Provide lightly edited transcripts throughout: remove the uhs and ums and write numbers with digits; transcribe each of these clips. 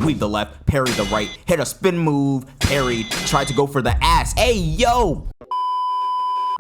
weave the left, parry the right, hit a spin move, parried, tried to go for the ass. Hey, yo!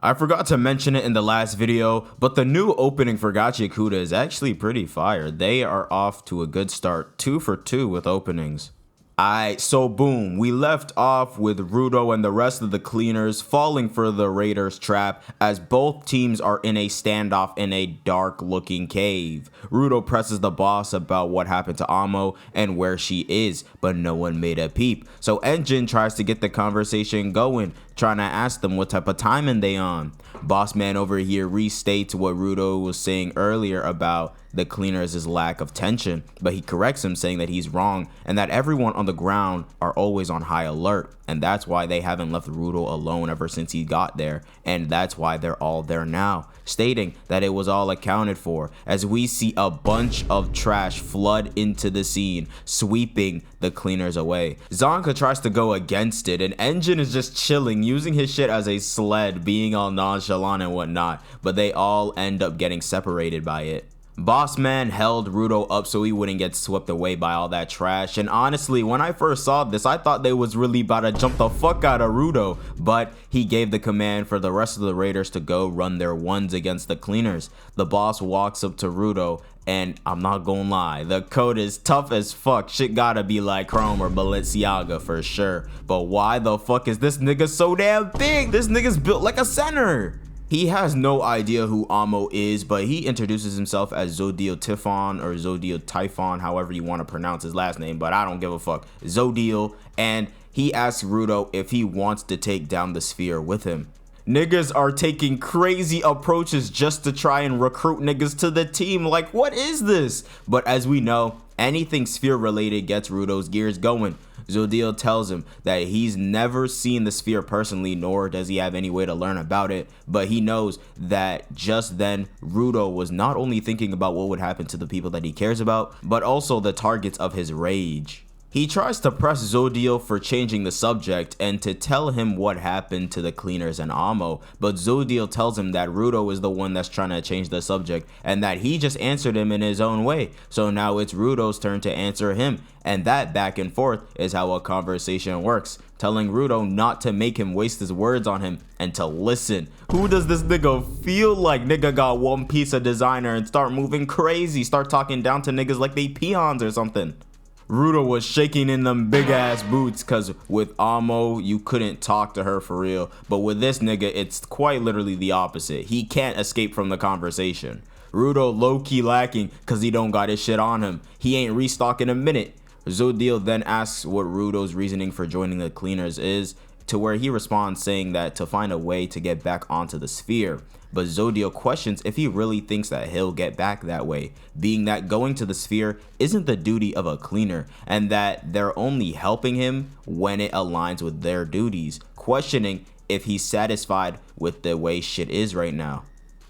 I forgot to mention it in the last video, but the new opening for Gachiakuta is actually pretty fire. They are off to a good start, 2 for 2 with openings. Alright, so boom, we left off with Rudo and the rest of the cleaners falling for the Raiders' trap as both teams are in a standoff in a dark looking cave. Rudo presses the boss about what happened to Amo and where she is, but no one made a peep. So Engine tries to get the conversation going, trying to ask them what type of timing they on. Boss man over here restates what Rudo was saying earlier about the cleaners' lack of tension, but he corrects him saying that he's wrong and that everyone on the ground are always on high alert, and that's why they haven't left Rudo alone ever since he got there, and that's why they're all there now, stating that it was all accounted for as we see a bunch of trash flood into the scene, sweeping the cleaners away. Zanka tries to go against it, and Engine is just chilling, using his shit as a sled, being all nonchalant and whatnot, but they all end up getting separated by it. Boss man held Rudo up so he wouldn't get swept away by all that trash, and honestly, when I first saw this, I thought they was really about to jump the fuck out of Rudo, but he gave the command for the rest of the Raiders to go run their ones against the cleaners. The boss walks up to Rudo, and I'm not gonna lie, the code is tough as fuck. Shit gotta be like Chrome or Balenciaga for sure, but why the fuck is this nigga so damn big? This nigga's built like a center. He has no idea who Amo is, but he introduces himself as Zodiel Typhon or Zodiel Typhon, however you want to pronounce his last name, but I don't give a fuck. Zodiel, and he asks Rudo if he wants to take down the sphere with him. Niggas are taking crazy approaches just to try and recruit niggas to the team. Like, what is this? But as we know, anything sphere related gets Rudo's gears going. Zodiel tells him that he's never seen the sphere personally, nor does he have any way to learn about it, but he knows that just then Rudo was not only thinking about what would happen to the people that he cares about, but also the targets of his rage. He tries to press Zodiel for changing the subject and to tell him what happened to the cleaners and Amo, but Zodiel tells him that Rudo is the one that's trying to change the subject and that he just answered him in his own way. So now it's Rudo's turn to answer him, and that back and forth is how a conversation works, telling Rudo not to make him waste his words on him and to listen. Who does this nigga feel like? Nigga got one piece of designer and start moving crazy, start talking down to niggas like they peons or something. Rudo was shaking in them big ass boots, cause with Amo you couldn't talk to her for real, but with this nigga it's quite literally the opposite. He can't escape from the conversation. Rudo low-key lacking cause he don't got his shit on him. He ain't restock in a minute. Zodiel then asks what Rudo's reasoning for joining the cleaners is, to where he responds saying that to find a way to get back onto the sphere. But Zodiel questions if he really thinks that he'll get back that way, being that going to the sphere isn't the duty of a cleaner and that they're only helping him when it aligns with their duties, questioning if he's satisfied with the way shit is right now.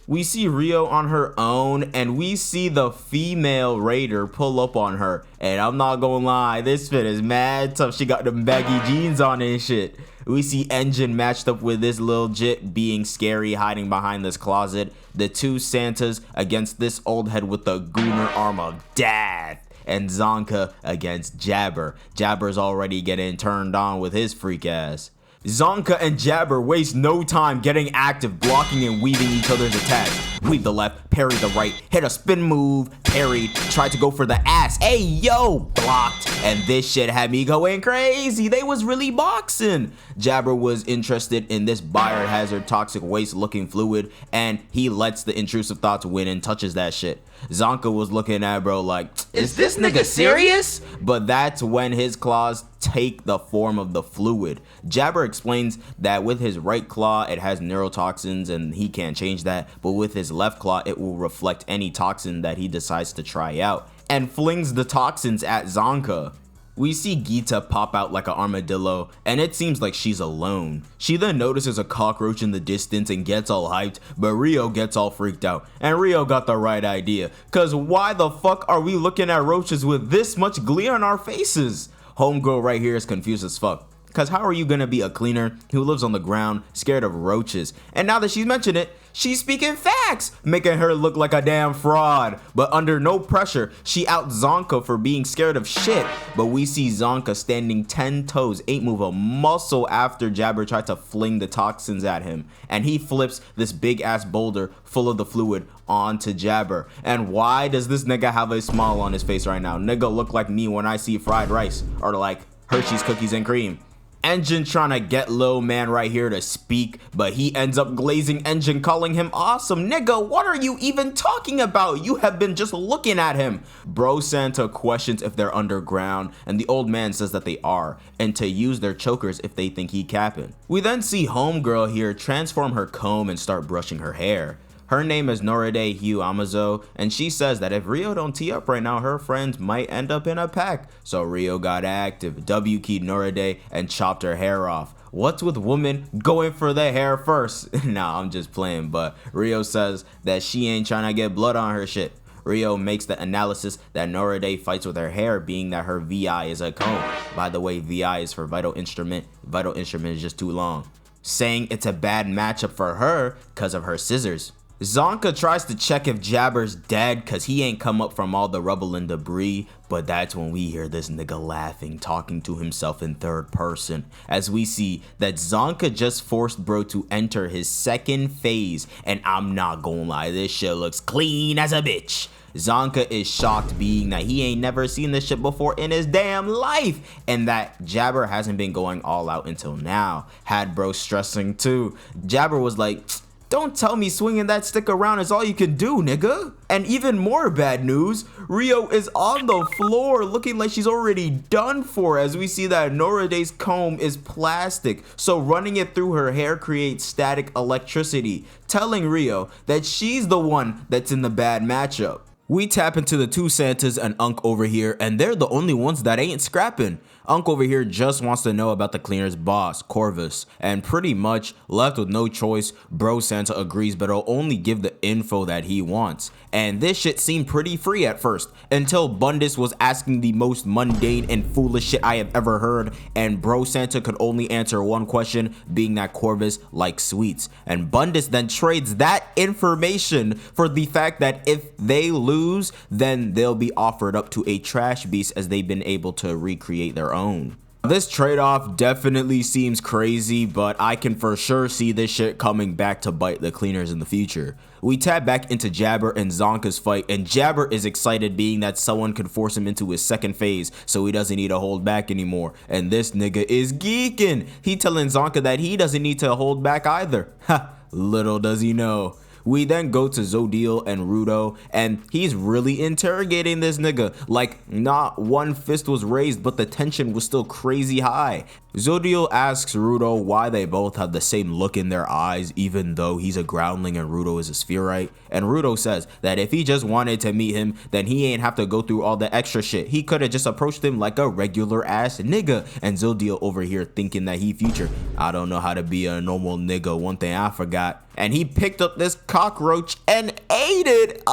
We see Rio on her own, and we see the female raider pull up on her, and I'm not gonna lie, this fit is mad tough. She got them baggy jeans on and shit. We see Engine matched up with this little jit being scary, hiding behind this closet. The two Santas against this old head with the gooner arm of death, and Zanka against Jabber. Jabber's already getting turned on with his freak ass. Zanka and Jabber waste no time getting active, blocking and weaving each other's attacks. Weave the left, parry the right, hit a spin move, parried, tried to go for the ass. Hey, yo, blocked. And this shit had me going crazy. They was really boxing. Jabber was interested in this biohazard toxic waste looking fluid, and he lets the intrusive thoughts win and touches that shit. Zanka was looking at bro like, is this nigga serious? But that's when his claws take the form of the fluid. Jabber explains that with his right claw it has neurotoxins and he can't change that, but with his left claw it will reflect any toxin that he decides to try out, and flings the toxins at Zanka. We see Gita pop out like an armadillo, and it seems like she's alone. She then notices a cockroach in the distance and gets all hyped, but Rio gets all freaked out. And Rio got the right idea, cause why the fuck are we looking at roaches with this much glee on our faces? Homegirl right here is confused as fuck. Cause how are you gonna be a cleaner who lives on the ground, scared of roaches? And now that she's mentioned it, She's speaking facts, making her look like a damn fraud. But under no pressure, she out Zanka for being scared of shit. But we see Zanka standing 10 toes, ain't move a muscle after Jabber tried to fling the toxins at him. And he flips this big ass boulder full of the fluid onto Jabber. And why does this nigga have a smile on his face right now? Nigga look like me when I see fried rice or like Hershey's cookies and cream. Engine trying to get Lil Man right here to speak, but he ends up glazing Engine, calling him awesome. Nigga, what are you even talking about? You have been just looking at him. Bro Santa questions if they're underground, and the old man says that they are, and to use their chokers if they think he capping. We then see Homegirl here transform her comb and start brushing her hair. Her name is Noride Hugh Amazo, and she says that if Rio don't tee up right now, her friends might end up in a pack. So Rio got active, W-keyed Noride, and chopped her hair off. What's with women going for the hair first? Nah, I'm just playing, but Rio says that she ain't trying to get blood on her shit. Rio makes the analysis that Noride fights with her hair, being that her VI is a comb. By the way, VI is for vital instrument. Vital instrument is just too long. Saying it's a bad matchup for her because of her scissors. Zanka tries to check if Jabber's dead cause he ain't come up from all the rubble and debris, but that's when we hear this nigga laughing, talking to himself in third person, as we see that Zanka just forced bro to enter his second phase, and I'm not gonna lie, this shit looks clean as a bitch. Zanka is shocked, being that he ain't never seen this shit before in his damn life, and that Jabber hasn't been going all out until now. Had bro stressing too. Jabber was like, don't tell me swinging that stick around is all you can do, nigga. And even more bad news, Rio is on the floor looking like she's already done for, as we see that Noride's comb is plastic, so running it through her hair creates static electricity, telling Rio that she's the one that's in the bad matchup. We tap into the two Santas and Unk over here, and they're the only ones that ain't scrapping. Unk over here just wants to know about the cleaner's boss, Corvus, and pretty much left with no choice, Bro Santa agrees, but he'll only give the info that he wants. And this shit seemed pretty free at first, until Bundus was asking the most mundane and foolish shit I have ever heard, and Bro Santa could only answer one question, being that Corvus likes sweets. And Bundus then trades that information for the fact that if they lose, then they'll be offered up to a trash beast, as they've been able to recreate their own. This trade-off definitely seems crazy, but I can for sure see this shit coming back to bite the cleaners in the future. We tap back into Jabber and Zanka's fight, and Jabber is excited, being that someone could force him into his second phase, so he doesn't need to hold back anymore. And this nigga is geeking. He telling Zanka that he doesn't need to hold back either. Ha, little does he know. We then go to Zodiel and Rudo, and he's really interrogating this nigga. Like, not one fist was raised, but the tension was still crazy high. Zodiel asks Rudo why they both have the same look in their eyes, even though he's a groundling and Rudo is a spherite. And Rudo says that if he just wanted to meet him, then he ain't have to go through all the extra shit. He could have just approached him like a regular ass nigga. And Zodiel over here thinking that he future. I don't know how to be a normal nigga, one thing I forgot. And he picked up this cockroach and ate it.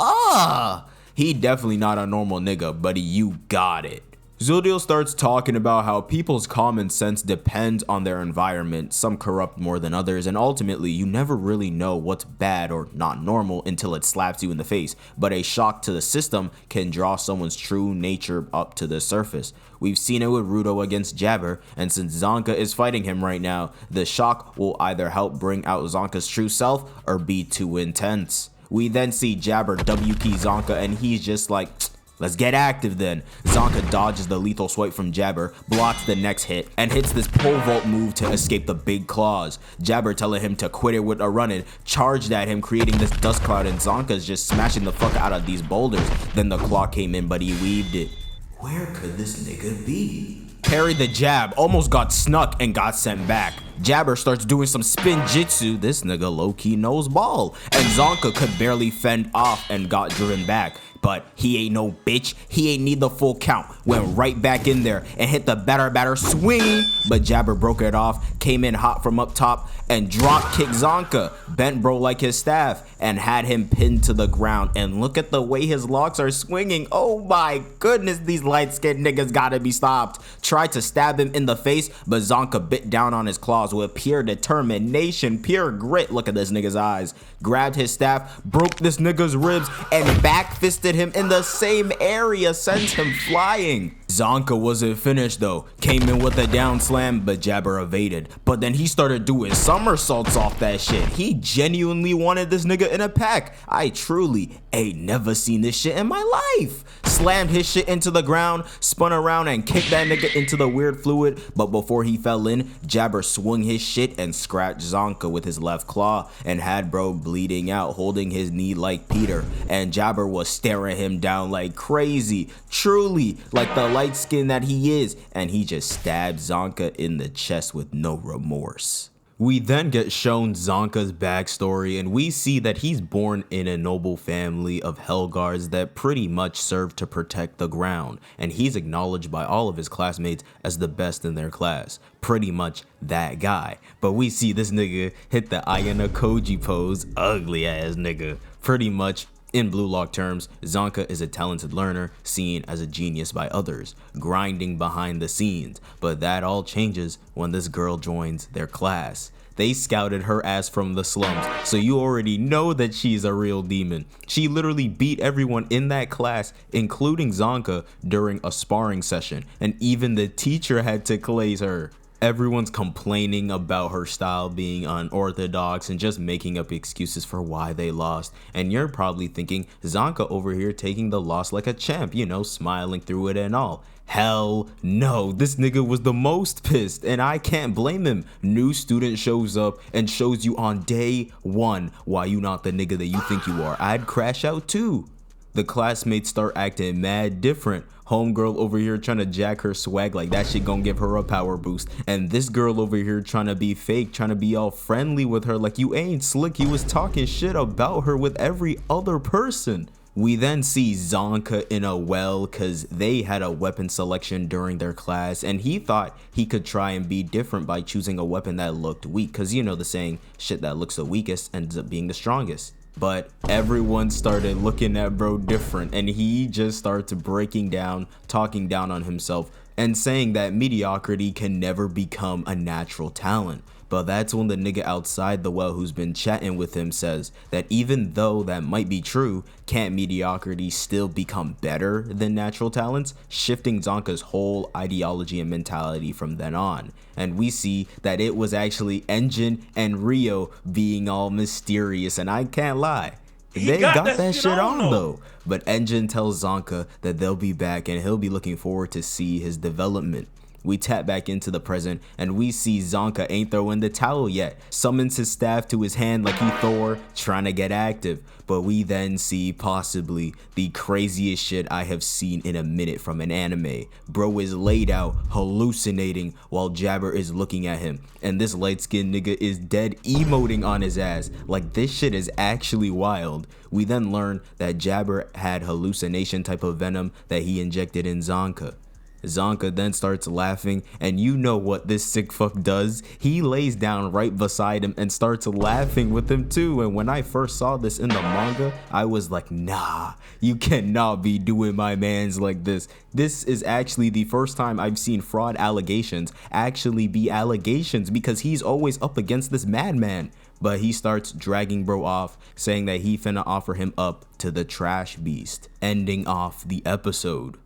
He definitely not a normal nigga, buddy, you got it. Zodiel starts talking about how people's common sense depends on their environment, some corrupt more than others, and ultimately you never really know what's bad or not normal until it slaps you in the face, but a shock to the system can draw someone's true nature up to the surface. We've seen it with Rudo against Jabber, and since Zanka is fighting him right now, the shock will either help bring out Zanka's true self or be too intense. We then see Jabber W-key Zanka, and he's just like, let's get active then. Zanka dodges the lethal swipe from Jabber, blocks the next hit, and hits this pole vault move to escape the big claws. Jabber telling him to quit it with a running, charged at him, creating this dust cloud, and Zanka's just smashing the fuck out of these boulders. Then the claw came in, but he weaved it. Where could this nigga be? Parried the jab, almost got snuck and got sent back. Jabber starts doing some spin jitsu, this nigga low-key knows ball, and Zanka could barely fend off and got driven back. But he ain't no bitch. He ain't need the full count. Went right back in there and hit the batter swing. But Jabber broke it off, came in hot from up top and drop kicked Zanka, bent bro like his staff, and had him pinned to the ground. And look at the way his locks are swinging. Oh my goodness, these light-skinned niggas gotta be stopped. Tried to stab him in the face, but Zanka bit down on his claws with pure determination, pure grit. Look at this nigga's eyes. Grabbed his staff, broke this nigga's ribs, and back fisted him in the same area, sent him flying. Zanka wasn't finished though, came in with a down slam, but Jabber evaded. But then he started doing somersaults off that shit. He genuinely wanted this nigga in a pack. I truly ain't never seen this shit in my life. Slammed his shit into the ground, spun around and kicked that nigga into the weird fluid. But before he fell in, Jabber swung his shit and scratched Zanka with his left claw and had bro bleeding out, holding his knee like Peter. And Jabber was staring him down like crazy, truly like the light skin that he is, and he just stabbed Zanka in the chest with no remorse. We then get shown Zanka's backstory, and we see that he's born in a noble family of Hellguards that pretty much serve to protect the ground, and he's acknowledged by all of his classmates as the best in their class. Pretty much that guy. But we see this nigga hit the Ayana Koji pose, ugly ass nigga. Pretty much, in Blue Lock terms, Zanka is a talented learner, seen as a genius by others, grinding behind the scenes. But that all changes when this girl joins their class. They scouted her ass from the slums, so you already know that she's a real demon. She literally beat everyone in that class, including Zanka, during a sparring session, and even the teacher had to glaze her. Everyone's complaining about her style being unorthodox and just making up excuses for why they lost. And you're probably thinking, Zanka over here taking the loss like a champ, you know, smiling through it and all. Hell no, this nigga was the most pissed, and I can't blame him. New student shows up and shows you on day one why you not the nigga that you think you are. I'd crash out too. The classmates start acting mad different. Homegirl over here trying to jack her swag like that shit gonna give her a power boost. And this girl over here trying to be fake, trying to be all friendly with her like you ain't slick. You was talking shit about her with every other person. We then see Zanka in a well because they had a weapon selection during their class, and he thought he could try and be different by choosing a weapon that looked weak, because you know the saying, shit that looks the weakest ends up being the strongest. But everyone started looking at bro different, and he just starts breaking down, talking down on himself, and saying that mediocrity can never become a natural talent. But that's when the nigga outside the well who's been chatting with him says that even though that might be true, can't mediocrity still become better than natural talents, shifting Zanka's whole ideology and mentality from then on. And we see that it was actually Engine and Rio being all mysterious, and I can't lie, they got that shit on though. But Engine tells Zanka that they'll be back and he'll be looking forward to see his development. We tap back into the present and we see Zanka ain't throwing the towel yet. Summons his staff to his hand like he Thor, trying to get active. But we then see possibly the craziest shit I have seen in a minute from an anime. Bro is laid out hallucinating while Jabber is looking at him. And this light-skinned nigga is dead emoting on his ass. Like, this shit is actually wild. We then learn that Jabber had hallucination type of venom that he injected in Zanka. Zanka then starts laughing, and you know what this sick fuck does? He lays down right beside him and starts laughing with him too. And when I first saw this in the manga, I was like, nah, you cannot be doing my mans like this. This is actually the first time I've seen fraud allegations actually be allegations, because he's always up against this madman. But he starts dragging bro off, saying that he finna offer him up to the trash beast, ending off the episode.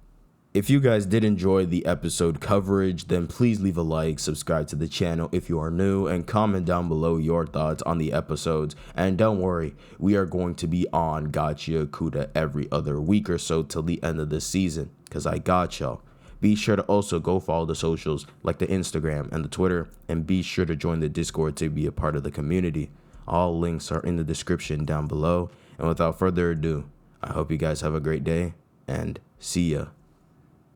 If you guys did enjoy the episode coverage, then please leave a like, subscribe to the channel if you are new, and comment down below your thoughts on the episodes. And don't worry, we are going to be on Gachiakuta every other week or so till the end of the season, because I got y'all. Be sure to also go follow the socials like the Instagram and the Twitter, and be sure to join the Discord to be a part of the community. All links are in the description down below. And without further ado, I hope you guys have a great day, and see ya.